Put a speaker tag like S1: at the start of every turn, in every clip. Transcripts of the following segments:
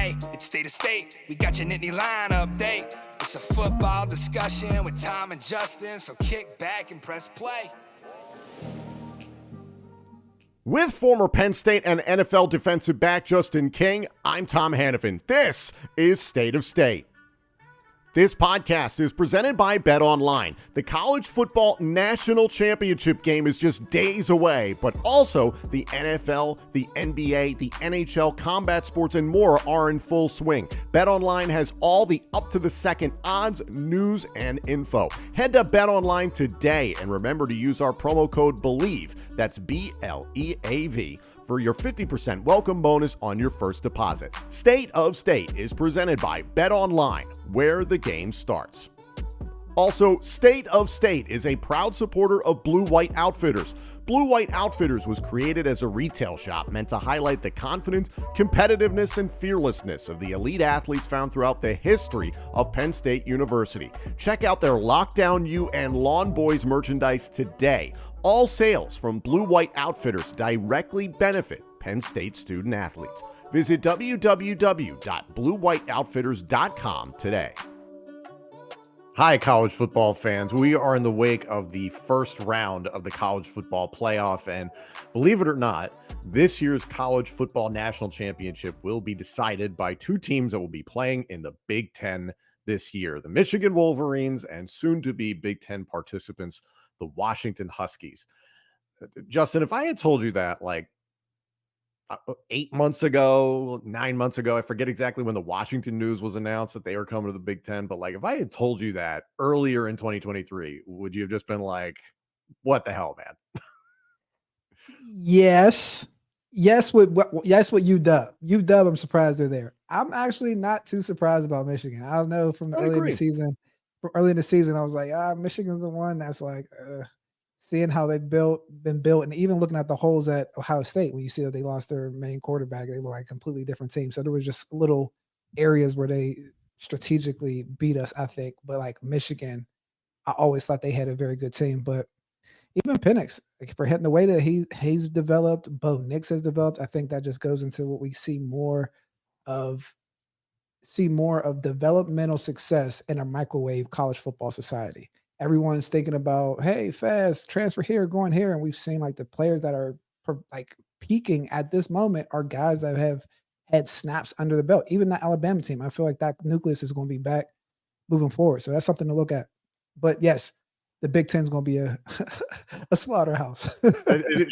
S1: Hey, it's State of State. We got your Nittany Line update. It's a football discussion with Tom and Justin, so kick back and press play.
S2: With former Penn State and NFL defensive back Justin King, I'm Tom Hannafin. This is State of State. This podcast is presented by BetOnline. The college football national championship game is just days away, but also the NFL, the NBA, the NHL, combat sports, and more are in full swing. BetOnline has all the up-to-the-second odds, news, and info. Head to BetOnline today and remember to use our promo code BELIEVE, that's BLEAV, for your 50% welcome bonus on your first deposit. State of State is presented by BetOnline, where the game starts. Also, State of State is a proud supporter of Blue White Outfitters. Blue White Outfitters was created as a retail shop meant to highlight the confidence, competitiveness, and fearlessness of the elite athletes found throughout the history of Penn State University. Check out their Lockdown U and Lawn Boys merchandise today. All sales from Blue White Outfitters directly benefit Penn State student athletes. Visit www.bluewhiteoutfitters.com today. Hi, college football fans. We are in the wake of the first round of the college football playoff, and believe it or not, this year's college football national championship will be decided by two teams that will be playing in the Big Ten this year, the Michigan Wolverines and soon-to-be Big Ten participants, the Washington Huskies. Justin, if I had told you that 8 months ago, 9 months ago, I forget exactly when the Washington news was announced that they were coming to the Big Ten, but if I had told you that earlier in 2023, would you have just been like, what the hell, man?
S3: Yes, what UW. UW, I'm surprised they're there. I'm actually not too surprised about Michigan. I don't know from early in the season, I was like, Michigan's the one that's seeing how they've been built, and even looking at the holes at Ohio State, when you see that they lost their main quarterback, they look like a completely different team. So there was just little areas where they strategically beat us, I think. But Michigan, I always thought they had a very good team. But even Penix, for hitting the way that he's developed, Bo Nix has developed, I think that just goes into what we see more of developmental success in a microwave college football society. Everyone's thinking about, hey, fast transfer here, going here, and we've seen the players that are peaking at this moment are guys that have had snaps under the belt. Even the Alabama team, I feel like that nucleus is going to be back moving forward. So that's something to look at. But yes, the Big Ten is going to be a slaughterhouse.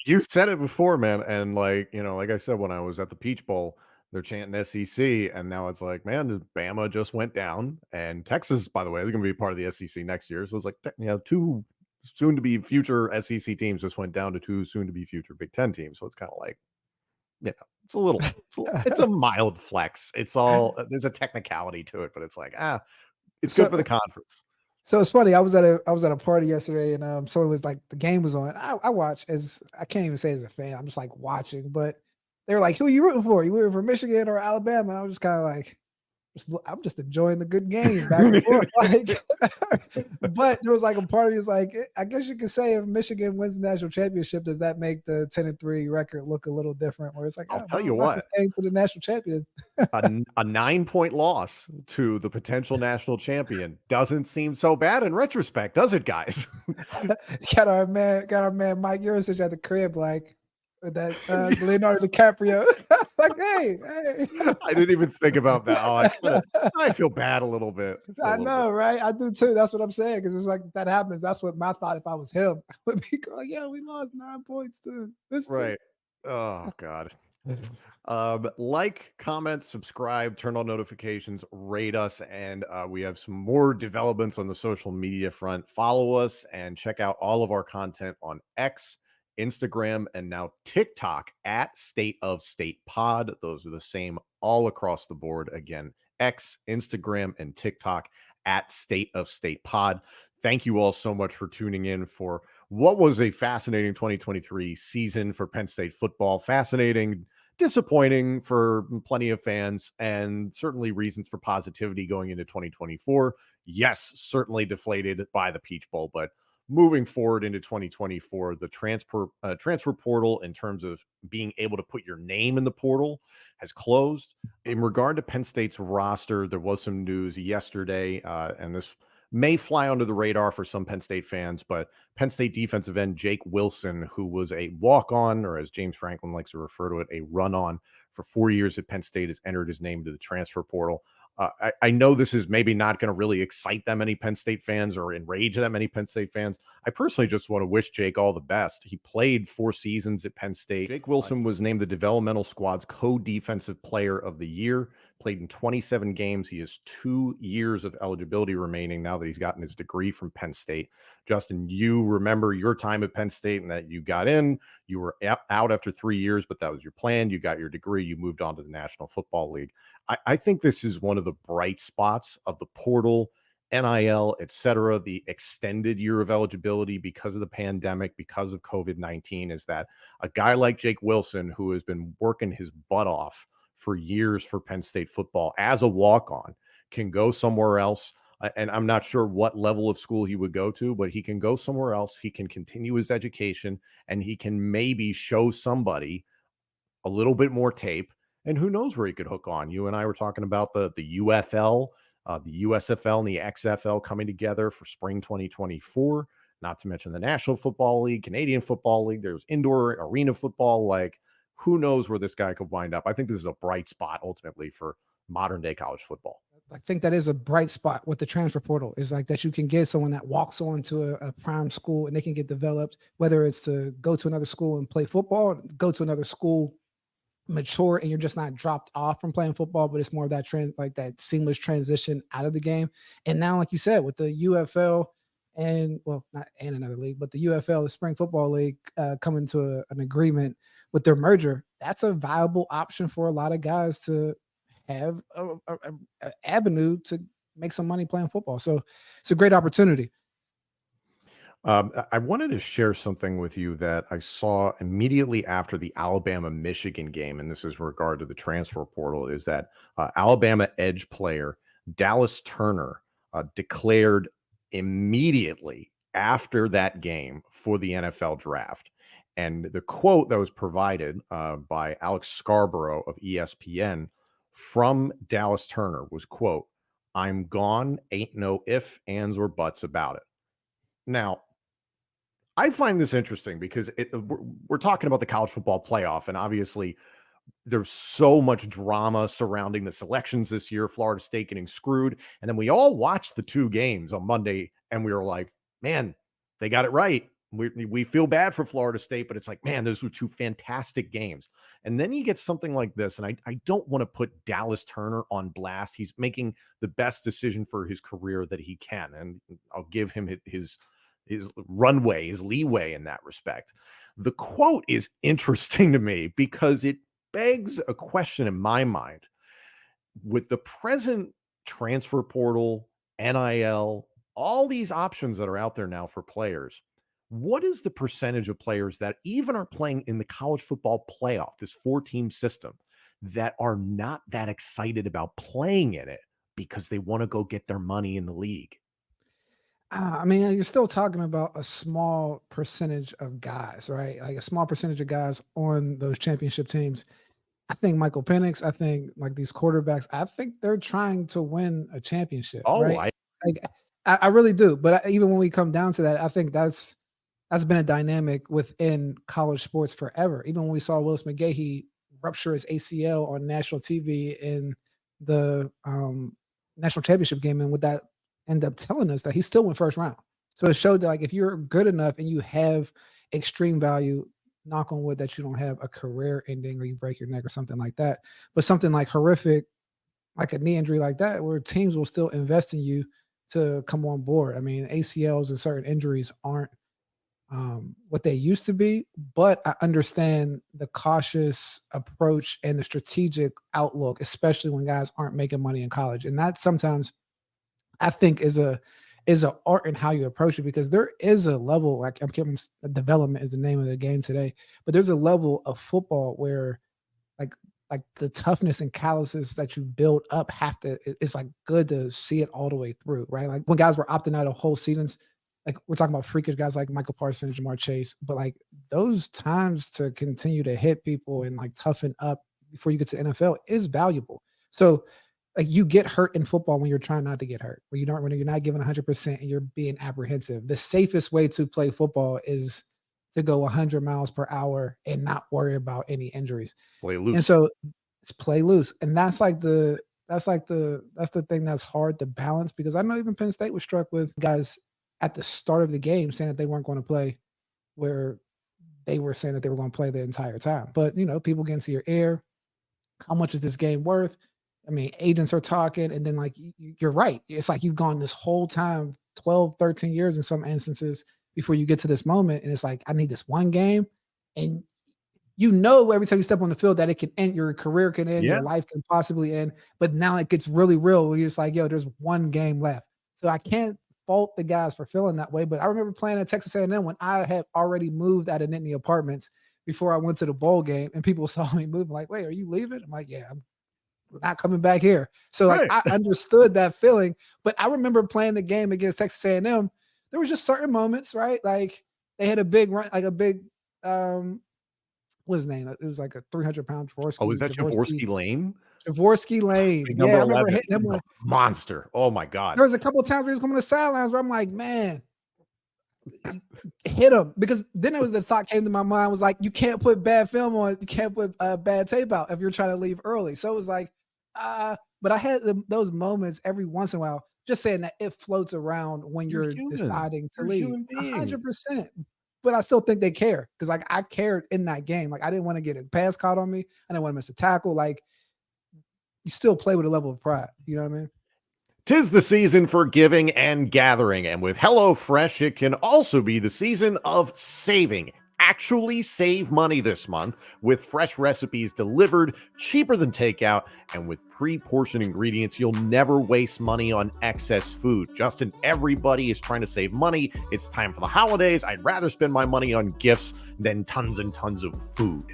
S2: You said it before, man, and like I said when I was at the Peach Bowl, they're chanting SEC, and now it's like, man, Bama just went down, and Texas, by the way, is going to be part of the SEC next year. So it's like, two soon-to-be future SEC teams just went down to two soon-to-be future Big Ten teams. So it's kind of like, it's a mild flex. It's all, there's a technicality to it, but it's like, it's good for the conference.
S3: So it's funny. I was at a party yesterday, and so it was the game was on. I watch I can't even say as a fan. I'm just watching, but they were like, who are you rooting for? You rooting for Michigan or Alabama? And I was just kind of I'm just enjoying the good game back and forth. But there was a part of me is I guess you could say if Michigan wins the national championship, does that make the 10-3 record look a little different? Where it's
S2: I'll tell you what,
S3: for the national champion,
S2: a 9-point loss to the potential national champion doesn't seem so bad in retrospect, does it, guys?
S3: got our man Mike Yurisich at the crib, that Leonardo DiCaprio. Hey.
S2: I didn't even think about that. I feel bad a little bit.
S3: I know, right? I do too. That's what I'm saying. Because it's that happens. That's what my thought if I was him would be going, we lost 9 points to this.
S2: Right. Oh, God. Comment, subscribe, turn on notifications, rate us, and we have some more developments on the social media front. Follow us and check out all of our content on X, Instagram, and now TikTok at State of State Pod. Those are the same all across the board. Again, X, Instagram, and TikTok at State of State Pod. Thank you all so much for tuning in for what was a fascinating 2023 season for Penn State football. Fascinating, disappointing for plenty of fans, and certainly reasons for positivity going into 2024. Yes, certainly deflated by the Peach Bowl, but moving forward into 2024, the transfer portal, in terms of being able to put your name in the portal, has closed. In regard to Penn State's roster, there was some news yesterday, and this may fly under the radar for some Penn State fans, but Penn State defensive end Jake Wilson, who was a walk-on, or as James Franklin likes to refer to it, a run-on for 4 years at Penn State, has entered his name to the transfer portal. I know this is maybe not going to really excite that many Penn State fans or enrage that many Penn State fans. I personally just want to wish Jake all the best. He played 4 seasons at Penn State. Jake Wilson was named the developmental squad's co-defensive player of the year, played in 27 games. He has 2 years of eligibility remaining now that he's gotten his degree from Penn State. Justin, you remember your time at Penn State and that you got in, you were out after 3 years, but that was your plan. You got your degree, you moved on to the National Football League. I think this is one of the bright spots of the portal, NIL, et cetera, the extended year of eligibility because of the pandemic, because of COVID-19, is that a guy like Jake Wilson, who has been working his butt off for years for Penn State football as a walk-on, can go somewhere else. And I'm not sure what level of school he would go to, but he can go somewhere else. He can continue his education, and he can maybe show somebody a little bit more tape. And who knows where he could hook on. You and I were talking about the UFL, the USFL, and the XFL coming together for spring 2024, not to mention the National Football League, Canadian Football League. There's indoor arena football. Like, who knows where this guy could wind up. I think this is a bright spot ultimately for modern day college football.
S3: I think that is a bright spot with the transfer portal, is like that you can get someone that walks on to a prime school and they can get developed, whether it's to go to another school and play football, go to another school, mature, and you're just not dropped off from playing football, but it's more of that like that seamless transition out of the game. And now, like you said, with the UFL and, well, not and another league, but the UFL, the Spring Football League, coming to an agreement with their merger, that's a viable option for a lot of guys to have a avenue to make some money playing football. So it's a great opportunity.
S2: I wanted to share something with you that I saw immediately after the Alabama-Michigan game, and this is in regard to the transfer portal, is that Alabama edge player Dallas Turner declared immediately after that game for the NFL draft. And the quote that was provided by Alex Scarborough of ESPN from Dallas Turner was, quote, "I'm gone, ain't no ifs, ands, or buts about it." Now, I find this interesting because we're talking about the college football playoff, and obviously there's so much drama surrounding the selections this year, Florida State getting screwed. And then we all watched the 2 games on Monday and we were like, man, they got it right. We feel bad for Florida State, but it's like, man, those were 2 fantastic games. And then you get something like this, and I don't want to put Dallas Turner on blast. He's making the best decision for his career that he can, and I'll give him his runway, his leeway in that respect. The quote is interesting to me because it begs a question in my mind. With the present transfer portal, NIL, all these options that are out there now for players, what is the percentage of players that even are playing in the college football playoff, this 4-team system, that are not that excited about playing in it because they want to go get their money in the league?
S3: I mean, you're still talking about a small percentage of guys, right? Like a small percentage of guys on those championship teams. I think Michael Penix, I think like these quarterbacks, I think they're trying to win a championship,
S2: Oh,
S3: right? Like, I really do. But even when we come down to that, I think that's been a dynamic within college sports forever. Even when we saw Willis McGahee rupture his ACL on national TV in the national championship game, and with that end up telling us that he still went first round. So it showed that, like, if you're good enough and you have extreme value, knock on wood that you don't have a career ending or you break your neck or something like that, but something like horrific, like a knee injury like that, where teams will still invest in you to come on board. I mean, ACLs and certain injuries aren't what they used to be, but I understand the cautious approach and the strategic outlook, especially when guys aren't making money in college. And that sometimes I think is a art in how you approach it, because there is a level, like I'm kidding, development is the name of the game today, but there's a level of football where like the toughness and calluses that you build up it's like good to see it all the way through, right? Like when guys were opting out of whole seasons, like we're talking about freakish guys like Michael Parsons, Jamar Chase, but like those times to continue to hit people and like toughen up before you get to NFL is valuable. So like you get hurt in football when you're trying not to get hurt, when you're not giving 100% and you're being apprehensive. The safest way to play football is to go 100 miles per hour and not worry about any injuries.
S2: Play loose.
S3: And so it's play loose. And that's the thing that's hard to balance, because I know even Penn State was struck with guys at the start of the game saying that they weren't going to play, where they were saying that they were going to play the entire time. But people get into your ear. How much is this game worth? I mean, agents are talking, and then like you're right. It's like you've gone this whole time, 12, 13 years in some instances before you get to this moment. And it's like, I need this one game. And every time you step on the field that it can end, your career can end,
S2: Yeah.
S3: your life can possibly end. But now it gets really real where it's like, yo, there's one game left. So I can't fault the guys for feeling that way. But I remember playing at Texas A&M when I had already moved out of Nittany Apartments before I went to the bowl game, and people saw me moving like, wait, are you leaving? I'm like, yeah, I'm not coming back here. So like
S2: Right.
S3: I understood that feeling, but I remember playing the game against Texas A&M. There was just certain moments, right? Like they had a big run, like a big what's his name? It was like a 300-pound
S2: Oh, is that Jaworski Lane?
S3: Jaworski Lane.
S2: Big
S3: Yeah,
S2: number
S3: I remember
S2: 11.
S3: hitting him on.
S2: Monster. Oh my God.
S3: There was a couple of times where he was coming to the sidelines where I'm like, man, hit him. Because then it was the thought came to my mind was like, you can't put bad film on, you can't put bad tape out if you're trying to leave early. So it was like, but I had those moments every once in a while, just saying that it floats around when
S2: You're
S3: you're
S2: human.
S3: deciding to
S2: You're a
S3: leave.
S2: human being.
S3: 100%. But I still think they care, because like I cared in that game. Like I didn't want to get a pass caught on me. I didn't want to miss a tackle. Like you still play with a level of pride. You know what I mean?
S2: 'Tis the season for giving and gathering, and with HelloFresh, it can also be the season of saving. Actually save money this month with fresh recipes delivered cheaper than takeout, and with pre-portioned ingredients. You'll never waste money on excess food. Justin, everybody is trying to save money. It's time for the holidays. I'd rather spend my money on gifts than tons and tons of food.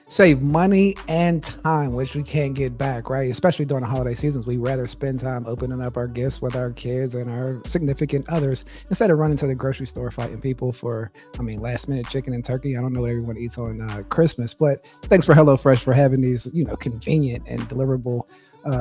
S3: Save money and time, which we can't get back, right? Especially during the holiday seasons. We rather spend time opening up our gifts with our kids and our significant others instead of running to the grocery store fighting people for, last minute chicken and turkey. I don't know what everyone eats on Christmas, but thanks for HelloFresh for having these, convenient and deliverable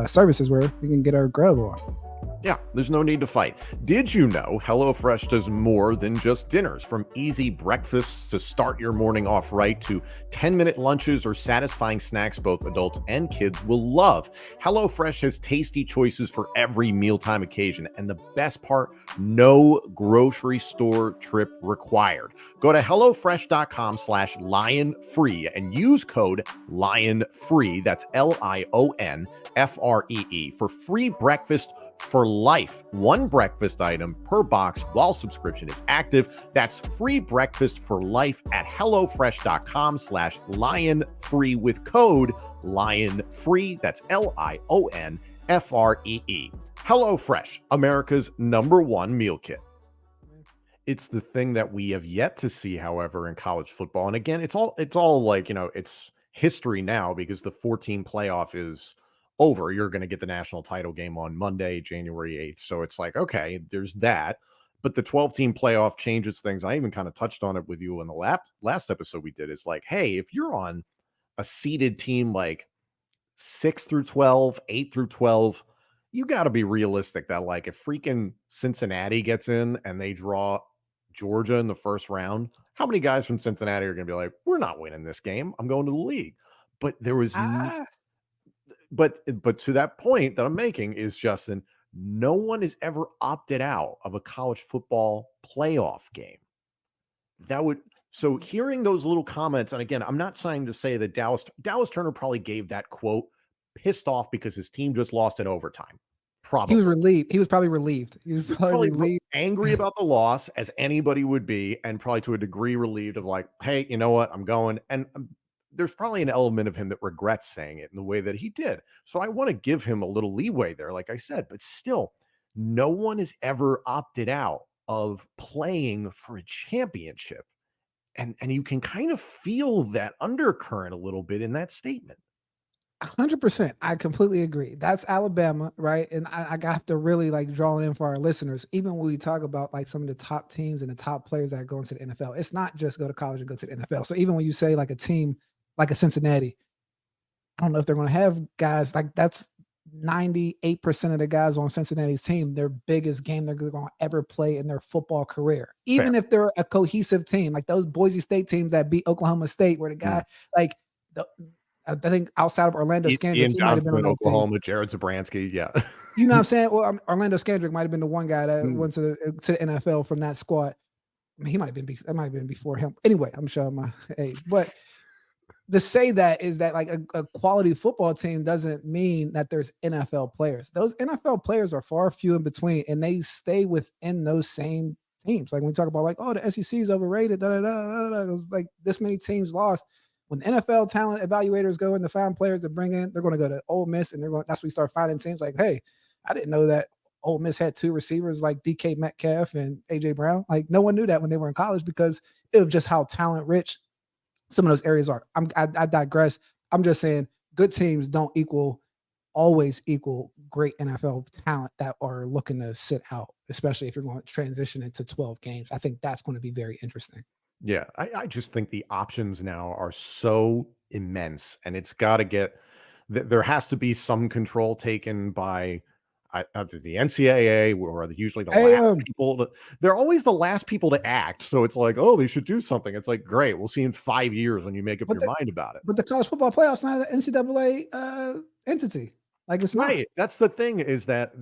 S3: services where we can get our grub on.
S2: Yeah, there's no need to fight. Did you know HelloFresh does more than just dinners? From easy breakfasts to start your morning off right, to 10-minute lunches or satisfying snacks both adults and kids will love. HelloFresh has tasty choices for every mealtime occasion. And the best part, no grocery store trip required. Go to HelloFresh.com/lionfree and use code LionFree, that's LionFree, for free breakfast for life. One breakfast item per box while subscription is active. That's free breakfast for life at HelloFresh.com/lionfree with code LionFree. That's LionFree. HelloFresh, America's #1 meal kit. It's the thing that we have yet to see, however, in college football. And again, it's all like, it's history now because the 14 playoff is over. You're going to get the national title game on Monday, January 8th. So it's like, okay, there's that. But the 12-team playoff changes things. I even kind of touched on it with you in the last episode we did. It's like, hey, if you're on a seeded team like 6 through 12, 8 through 12, you got to be realistic that like if freaking Cincinnati gets in and they draw Georgia in the first round, how many guys from Cincinnati are going to be like, we're not winning this game, I'm going to the league? But there was But to that point that I'm making is, Justin, no one has ever opted out of a college football playoff game. So hearing those little comments, and again, I'm not trying to say that Dallas Turner probably gave that quote pissed off because his team just lost in overtime. Probably.
S3: He was relieved. He was probably relieved. He was probably relieved.
S2: Angry about the loss, as anybody would be, and probably to a degree relieved of like, hey, you know what? I'm going. And there's probably an element of him that regrets saying it in the way that he did. So I want to give him a little leeway there, like I said, but still, no one has ever opted out of playing for a championship. And you can kind of feel that undercurrent a little bit in that statement.
S3: 100%. I completely agree. That's Alabama, right? And I got to really like draw it in for our listeners. Even when we talk about like some of the top teams and the top players that are going to the NFL, it's not just go to college and go to the NFL. So even when you say like a team like a Cincinnati, I don't know if they're going to have guys like that's 98% of the guys on Cincinnati's team, their biggest game they're going to ever play in their football career.
S2: Fair.
S3: Even if they're a cohesive team, like those Boise State teams that beat Oklahoma State, where the guy, like, the, I think outside of Orlando Scandrick,
S2: Ian
S3: he might have been
S2: Johnson
S3: on
S2: in
S3: that team.
S2: Oklahoma, Jared Zabransky. Yeah.
S3: You know what I'm saying? Well, Orlando Scandrick might have been the one guy that
S2: Mm.
S3: went to the NFL from that squad. I mean, he might have been. That might have been before him. Anyway, I'm showing my age, but to say that is that like a quality football team doesn't mean that there's NFL players. Those NFL players are far few in between, and they stay within those same teams. Like when we talk about like, oh, the SEC is overrated, da da da da da. It was like this many teams lost. When the NFL talent evaluators go in to find players to bring in, they're going to go to Ole Miss, and they're going. That's when we start finding teams like, hey, I didn't know that Ole Miss had two receivers like DK Metcalf and AJ Brown. Like no one knew that when they were in college because it was just how talent rich some of those areas are. I digress. I'm just saying good teams don't always equal great NFL talent that are looking to sit out, especially if you're going to transition into 12 games. I think that's going to be very interesting.
S2: Yeah, I just think the options now are so immense, and it's got to get. There has to be some control taken by either the NCAA, or usually the
S3: Hey,
S2: last people. They're always the last people to act. So it's like, oh, they should do something. It's like, great, we'll see in 5 years when you make up your mind about it.
S3: but the college football playoffs not an NCAA entity. Like it's not.
S2: Right. That's the thing, is that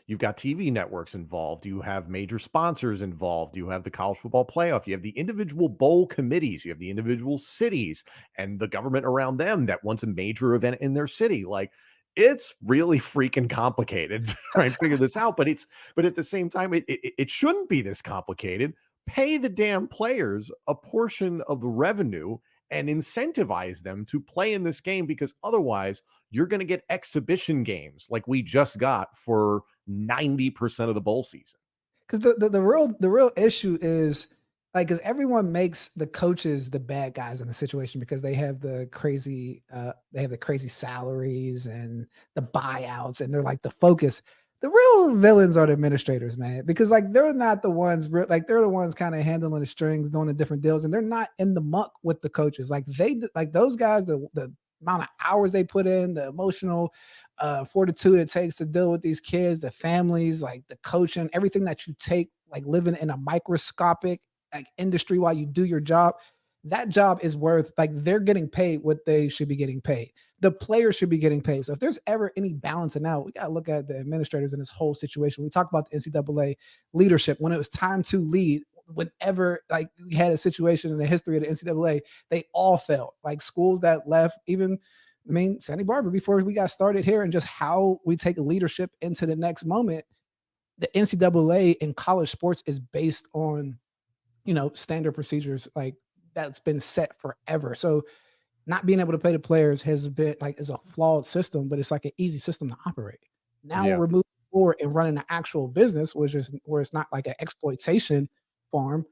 S2: you've got TV networks involved. You have major sponsors involved. You have the college football playoff. You have the individual bowl committees. You have the individual cities and the government around them that wants a major event in their city. Like, it's really freaking complicated to try and figure this out. But at the same time, it shouldn't be this complicated. Pay the damn players a portion of the revenue and incentivize them to play in this game, because otherwise you're going to get exhibition games like we just got for 90% of the bowl season.
S3: Because the real issue is like because everyone makes the coaches the bad guys in the situation because they have the crazy salaries and the buyouts and they're like the focus. The real villains are the administrators, man, because like they're not the ones like they're the ones kind of handling the strings, doing the different deals, and they're not in the muck with the coaches. Like like those guys, the amount of hours they put in, the emotional fortitude it takes to deal with these kids, the families, like the coaching, everything that you take, like living in a microscopic like industry while you do your job. That job is worth like they're getting paid what they should be getting paid. The players should be getting paid. So if there's ever any balancing out, we got to look at the administrators in this whole situation. We talk about the NCAA leadership when it was time to lead. Whenever like we had a situation in the history of the NCAA, they all failed. Like schools that left, even Santa Barbara before we got started here, and just how we take leadership into the next moment. The NCAA in college sports is based on standard procedures like that's been set forever. So not being able to pay the players has been like is a flawed system, but it's like an easy system to operate. Now
S2: Yeah.
S3: we're moving forward and running an actual business, which is where it's not like an exploitation farm.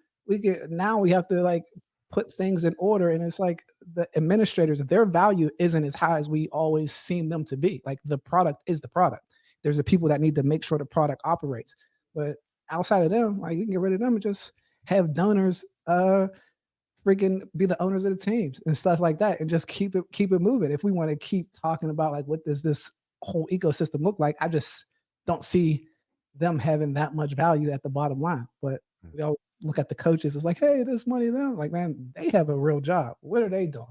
S3: Now we have to like put things in order, and it's like the administrators, their value isn't as high as we always seem them to be. Like the product is the product. There's the people that need to make sure the product operates, but outside of them, like you can get rid of them and just have donors freaking be the owners of the teams and stuff like that and just keep it moving. If we want to keep talking about like what does this whole ecosystem look like, I just don't see them having that much value at the bottom line. But we all look at the coaches, it's like, hey, this money them. Like, man, they have a real job. What are they doing?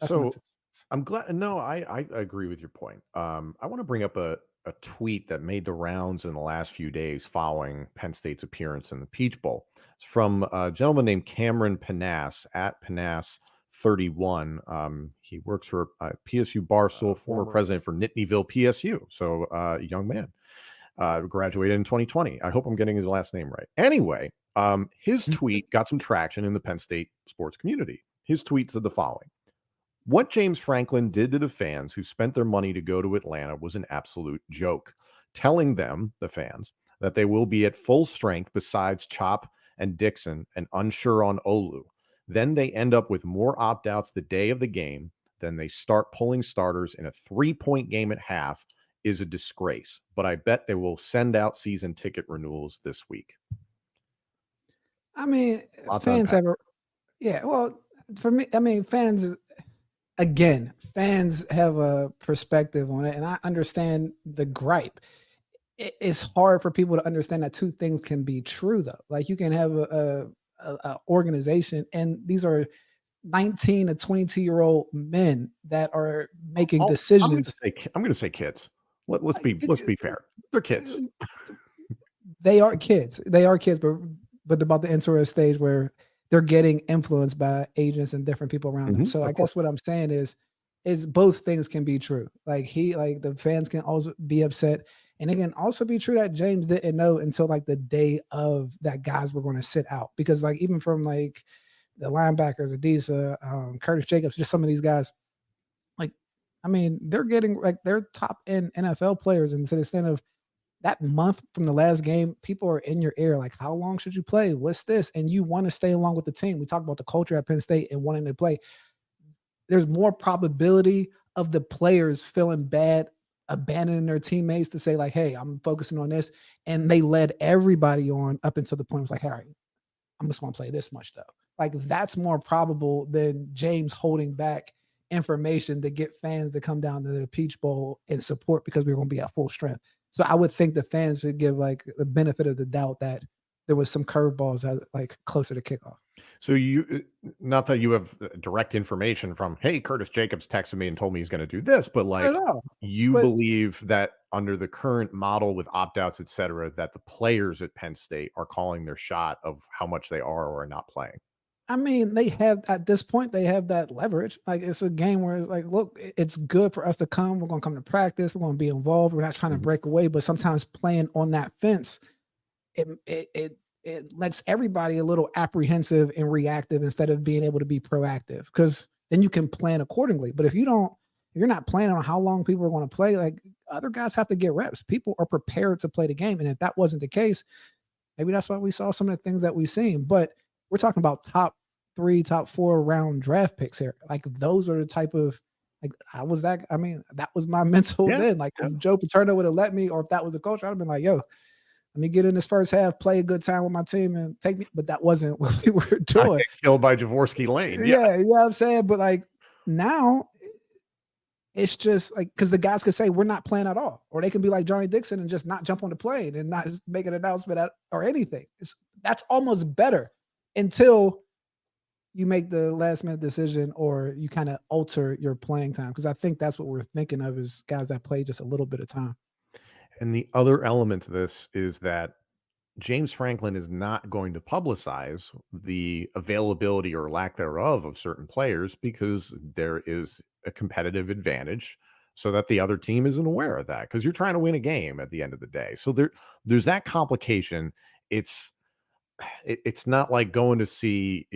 S3: That's my
S2: So
S3: 2 cents.
S2: I'm glad. No, I agree with your point. I want to bring up a tweet that made the rounds in the last few days following Penn State's appearance in the Peach Bowl. It's from a gentleman named Cameron Panas at Panas31. He works for PSU Barstool, former president for Nittanyville PSU. So a young man, graduated in 2020. I hope I'm getting his last name right. Anyway, his tweet got some traction in the Penn State sports community. His tweet said the following: "What James Franklin did to the fans who spent their money to go to Atlanta was an absolute joke. Telling them, the fans, that they will be at full strength besides Chop and Dixon and unsure on Olu. Then they end up with more opt-outs the day of the game then they start pulling starters in a 3-point game at half is a disgrace. But I bet they will send out season ticket renewals this week.
S3: I mean,
S2: Lots to
S3: fans
S2: unpack.
S3: have a yeah. Well, for me, I mean, fans again, fans have a perspective on it, and I understand the gripe. It's hard for people to understand that two things can be true, though. Like you can have a organization, and these are 19 to 22-year-old men that are making decisions.
S2: I'm going to say kids. Let's be fair. They're kids.
S3: They are kids. They are kids, but they're about to enter a stage where they're getting influenced by agents and different people around them. So I
S2: Of course.
S3: guess what I'm saying is both things can be true. Like the fans can also be upset, and it can also be true that James didn't know until like the day of that guys were going to sit out because like even from like the linebackers, Adisa, Curtis Jacobs, just some of these guys, like I mean, they're getting like they're top end NFL players, and to the extent of that month from the last game, people are in your ear like, how long should you play? What's this? And you want to stay along with the team. We talk about the culture at Penn State and wanting to play. There's more probability of the players feeling bad, abandoning their teammates to say, like, hey, I'm focusing on this. And they led everybody on up until the point it was like, all right, I'm just going to play this much, though. Like, that's more probable than James holding back information to get fans to come down to the Peach Bowl and support because we're going to be at full strength. So I would think the fans should give like the benefit of the doubt that there was some curveballs like closer to kickoff.
S2: So not that you have direct information from, hey, Curtis Jacobs texted me and told me he's going to do this, but
S3: Not
S2: like
S3: at all.
S2: you
S3: But
S2: believe that under the current model with opt-outs, et cetera, that the players at Penn State are calling their shot of how much they are or are not playing.
S3: I mean, they have at this point they have that leverage. Like it's a game where it's like, look, it's good for us to come. We're going to come to practice. We're going to be involved. We're not trying to break away. But sometimes playing on that fence, it lets everybody a little apprehensive and reactive instead of being able to be proactive. Because then you can plan accordingly. But if you're not planning on how long people are going to play, like other guys have to get reps. People are prepared to play the game. And if that wasn't the case, maybe that's why we saw some of the things that we've seen. But we're talking about top 3, top 4 round draft picks here. Like those are the type of like I was that. I mean, that was my mental then. Like if Joe Paterno would have let me, or if that was a coach, I'd have been like, yo, let me get in this first half, play a good time with my team, and take me. But that wasn't what we were doing.
S2: I get killed by Jaworski Lane.
S3: Yeah, you know what I'm saying. But like now, it's just like because the guys could say we're not playing at all, or they can be like Johnny Dixon and just not jump on the plane and not make an announcement or anything. That's almost better until you make the last minute decision or you kind of alter your playing time. Cause I think that's what we're thinking of is guys that play just a little bit of time.
S2: And the other element to this is that James Franklin is not going to publicize the availability or lack thereof of certain players because there is a competitive advantage so that the other team isn't aware of that because you're trying to win a game at the end of the day. So there's that complication. It's not like going to see,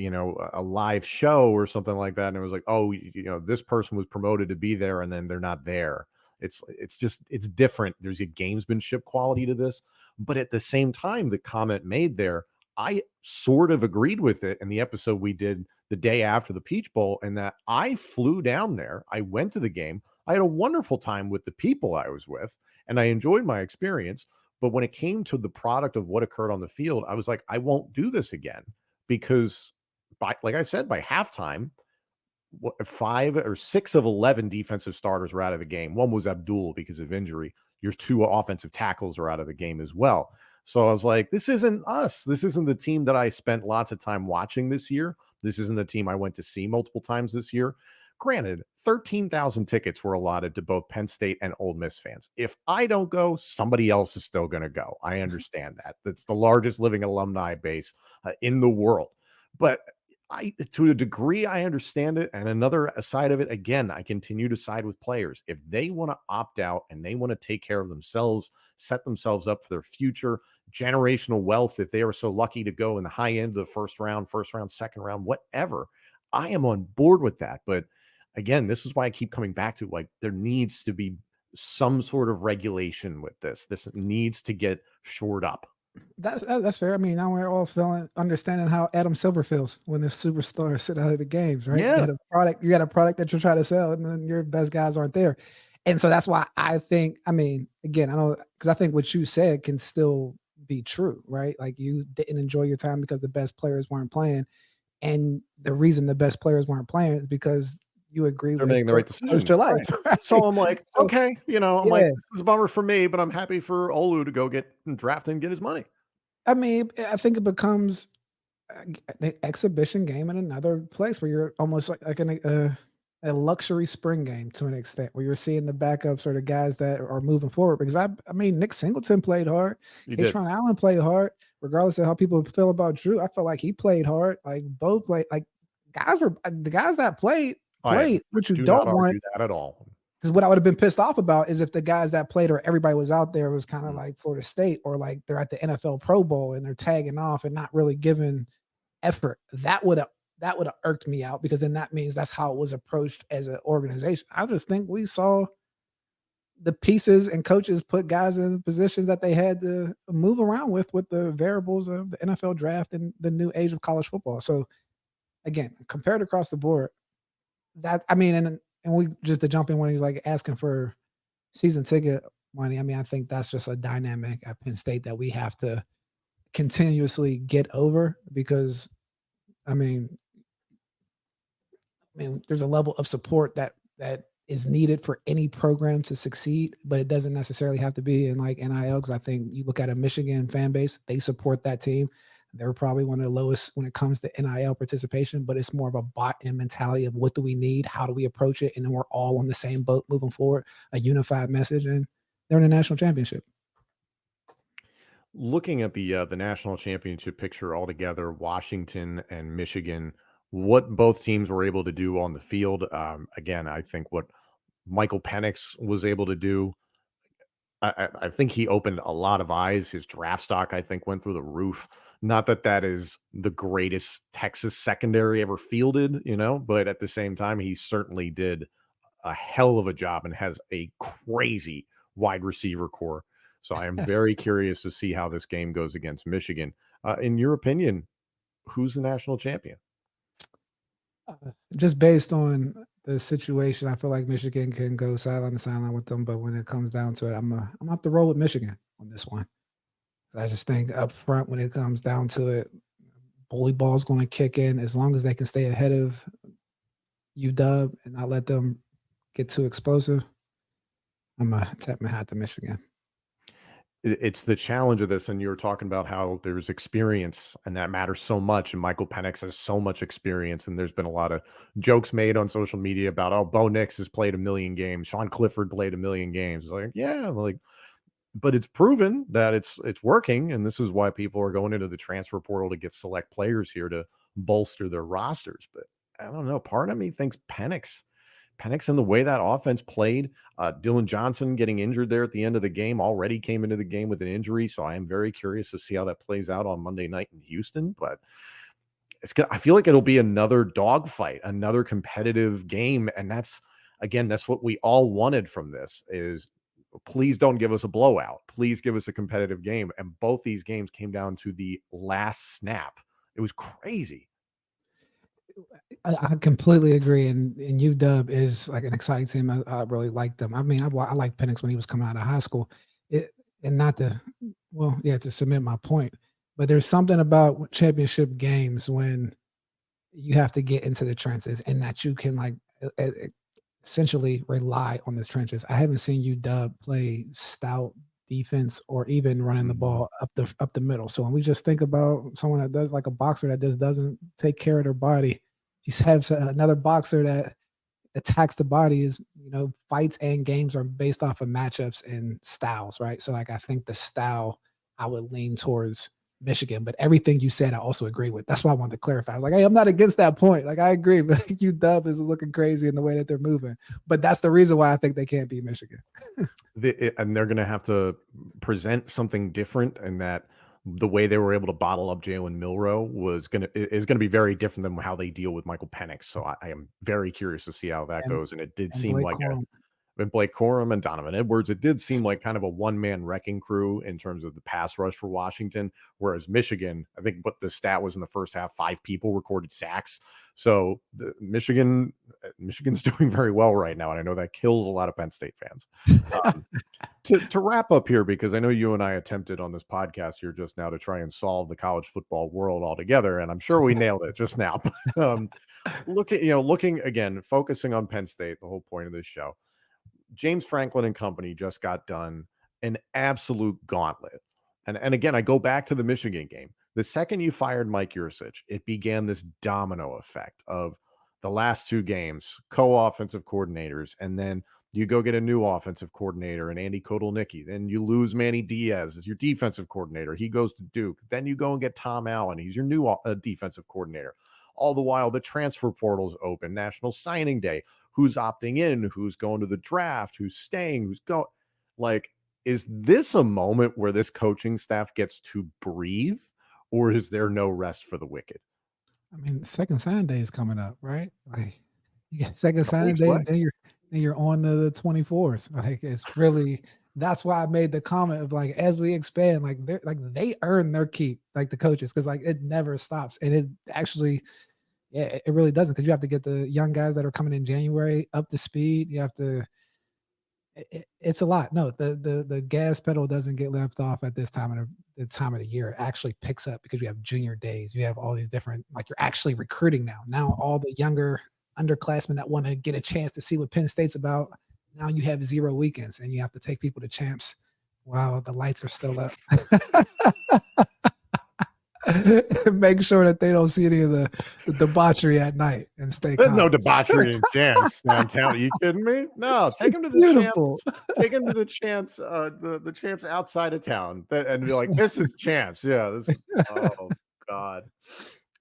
S2: a live show or something like that. And it was like, oh, this person was promoted to be there and then they're not there. It's different. There's a gamesmanship quality to this. But at the same time, the comment made there, I sort of agreed with it in the episode we did the day after the Peach Bowl, and that I flew down there. I went to the game. I had a wonderful time with the people I was with, and I enjoyed my experience. But when it came to the product of what occurred on the field, I was like, I won't do this again because, like I said, by halftime, 5 or 6 of 11 defensive starters were out of the game. One was Abdul because of injury. Your 2 offensive tackles are out of the game as well. So I was like, this isn't us. This isn't the team that I spent lots of time watching this year. This isn't the team I went to see multiple times this year. Granted, 13,000 tickets were allotted to both Penn State and Ole Miss fans. If I don't go, somebody else is still going to go. I understand that. That's the largest living alumni base in the world. But to a degree, I understand it. And another side of it, again, I continue to side with players. If they want to opt out and they want to take care of themselves, set themselves up for their future, generational wealth, if they are so lucky to go in the high end of the first round, second round, whatever, I am on board with that. But again, this is why I keep coming back to like, there needs to be some sort of regulation with this. This needs to get shored up.
S3: That's fair. I mean, now we're all understanding how Adam Silver feels when the superstars sit out of the games, right?
S2: Yeah,
S3: You got a product that you're trying to sell, and then your best guys aren't there. And so that's why I think, I mean, again, I know because I think what you said can still be true, right? Like you didn't enjoy your time because the best players weren't playing. And the reason the best players weren't playing is because you agree
S2: they're
S3: with
S2: making the
S3: or
S2: right
S3: chose
S2: decisions,
S3: your life,
S2: right? So
S3: right?
S2: I'm like,
S3: So
S2: okay, I'm like,
S3: yeah,
S2: this is a bummer for me, but I'm happy for Olu to go get drafted and get his money.
S3: I mean, I think it becomes an exhibition game in another place where you're almost like a luxury spring game to an extent, where you're seeing the backups or the guys that are moving forward. Because I mean, Nick Singleton played hard,
S2: You did.
S3: Katron Allen played hard, regardless of how people feel about Drew. I felt like he played hard. Like both played. Like guys were the guys that
S2: I
S3: played. What you
S2: do not
S3: don't want
S2: argue that at all.
S3: because what I would have been pissed off about is if the guys that played or everybody was out there was kind of
S2: Mm.
S3: like Florida State or like they're at the NFL Pro Bowl and they're tagging off and not really giving effort. That would have irked me out because then that means that's how it was approached as an organization. I just think we saw the pieces and coaches put guys in positions that they had to move around with the variables of the NFL draft and the new age of college football. So again, compared across the board, that I mean, and we just to jump in when he's like asking for season ticket money. I mean, I think that's just a dynamic at Penn State that we have to continuously get over because I mean, there's a level of support that is needed for any program to succeed, but it doesn't necessarily have to be in like NIL. Because I think you look at a Michigan fan base, they support that team. They're probably one of the lowest when it comes to NIL participation, but it's more of a bot-in mentality of what do we need, how do we approach it, and then we're all on the same boat moving forward, a unified message, and they're in the national championship.
S2: Looking at the national championship picture altogether, Washington and Michigan, what both teams were able to do on the field. Again, I think what Michael Penix was able to do, I think he opened a lot of eyes. His draft stock, I think, went through the roof. Not that that is the greatest Texas secondary ever fielded, but at the same time, he certainly did a hell of a job and has a crazy wide receiver core. So I am very curious to see how this game goes against Michigan. In your opinion, who's the national champion?
S3: Just based on the situation, I feel like Michigan can go sideline to sideline with them, but when it comes down to it, I'm have to roll with Michigan on this one. So I just think up front, when it comes down to it, bully ball is going to kick in as long as they can stay ahead of UW and not let them get too explosive. I'm gonna tap my hat to Michigan.
S2: It's the challenge of this, and you were talking about how there's experience, and that matters so much. And Michael Penix has so much experience, and there's been a lot of jokes made on social media about, oh, Bo Nix has played a million games, Sean Clifford played a million games. It's like, yeah, like, but it's proven that it's working, and this is why people are going into the transfer portal to get select players here to bolster their rosters. But I don't know. Part of me thinks Penix and the way that offense played, Dylan Johnson getting injured there at the end of the game already came into the game with an injury. So I am very curious to see how that plays out on Monday night in Houston. But I feel like it'll be another dogfight, another competitive game. And that's what we all wanted from this is please don't give us a blowout. Please give us a competitive game. And both these games came down to the last snap. It was crazy.
S3: I completely agree, and UW is like an exciting team. I really like them. I mean, I liked Penix when he was coming out of high school. And not to, well, yeah, to submit my point, but there's something about championship games when you have to get into the trenches and that you can like essentially rely on the trenches. I haven't seen UW play stout defense or even running the ball up the middle. So when we just think about someone that does like a boxer that just doesn't take care of their body, you have another boxer that attacks the body is, fights and games are based off of matchups and styles, right? So like I think the style I would lean towards Michigan, but everything you said I also agree with. That's why I wanted to clarify. I was like, hey, I'm not against that point. Like I agree, but UW is looking crazy in the way that they're moving. But that's the reason why I think they can't beat Michigan.
S2: And they're going to have to present something different, and that the way they were able to bottle up Jalen Milroe is going to be very different than how they deal with Michael Penix. So I am very curious to see how that
S3: And
S2: goes. And it did
S3: and
S2: seem
S3: Blake
S2: like
S3: Corum.
S2: and Blake Corum and Donovan Edwards, it did seem like kind of a one-man wrecking crew in terms of the pass rush for Washington, whereas Michigan, I think what the stat was in the first half, 5 people recorded sacks. So Michigan's doing very well right now, and I know that kills a lot of Penn State fans. To wrap up here, because I know you and I attempted on this podcast here just now to try and solve the college football world altogether, and I'm sure we nailed it just now. Looking again, focusing on Penn State, the whole point of this show. James Franklin and company just got done an absolute gauntlet. And again, I go back to the Michigan game. The second you fired Mike Yurcich, it began this domino effect of the last 2 games, co-offensive coordinators, and then you go get a new offensive coordinator and Andy Kotelnicki. Then you lose Manny Diaz as your defensive coordinator. He goes to Duke. Then you go and get Tom Allen. He's your new defensive coordinator. All the while, the transfer portal's open, National Signing Day. Who's opting in, who's going to the draft, who's staying, who's going. Like, is this a moment where this coaching staff gets to breathe, or is there no rest for the wicked?
S3: I mean, second signing day is coming up, right? Like, you get second signing day, and then you're on to the 24th. Like, it's really, that's why I made the comment of, like, as we expand, like, they earn their keep, like the coaches, because like it never stops, and it actually. Yeah, it really doesn't, because you have to get the young guys that are coming in January up to speed. You have to. It's a lot. No, the gas pedal doesn't get left off at this time of the year. It actually picks up because you have junior days. You have all these different, like, you're actually recruiting now. Now all the younger underclassmen that want to get a chance to see what Penn State's about. Now you have 0 weekends, and you have to take people to champs while the lights are still up. Make sure that they don't see any of the debauchery at night and stay calm.
S2: There's no debauchery in Champs downtown. Are you kidding me? No, take them to the Champs. Take them to the Champs. The Champs outside of town, and be like, "This is Champs." Yeah. This is, oh God.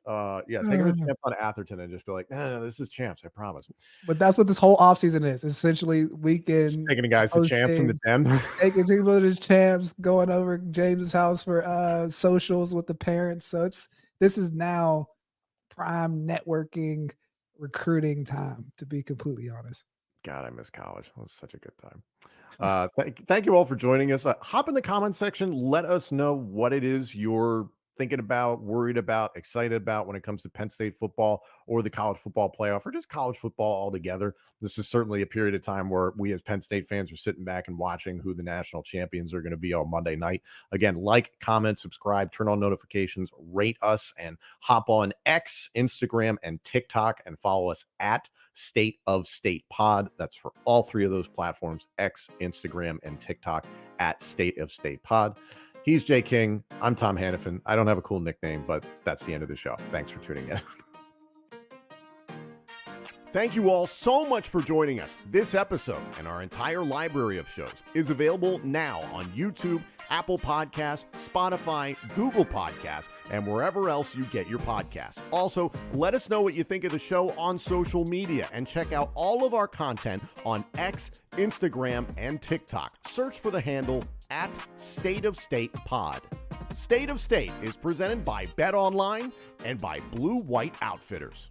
S2: Take them to Champs on Atherton and just be like, "No, this is Champs. I promise."
S3: But that's what this whole offseason is. It's essentially weekend.
S2: Taking the guys to Champs in the den.
S3: Taking people to Champs, going over James's house for socials with the parents. So this is now prime networking, recruiting time, to be completely honest.
S2: God, I miss college. It was such a good time. Thank you all for joining us. Hop in the comment section. Let us know what it is you're thinking about, worried about, excited about when it comes to Penn State football or the college football playoff or just college football altogether. This is certainly a period of time where we as Penn State fans are sitting back and watching who the national champions are going to be on Monday night. Again, like, comment, subscribe, turn on notifications, rate us, and hop on X, Instagram, and TikTok and follow us at State of State Pod. That's for all 3 of those platforms, X, Instagram, and TikTok at State of State Pod. He's Jay King. I'm Tom Hannafin. I don't have a cool nickname, but that's the end of the show. Thanks for tuning in.
S4: Thank you all so much for joining us. This episode and our entire library of shows is available now on YouTube, Apple Podcasts, Spotify, Google Podcasts, and wherever else you get your podcasts. Also, let us know what you think of the show on social media and check out all of our content on X, Instagram, and TikTok. Search for the handle at State of State Pod. State of State is presented by Bet Online and by Blue White Outfitters.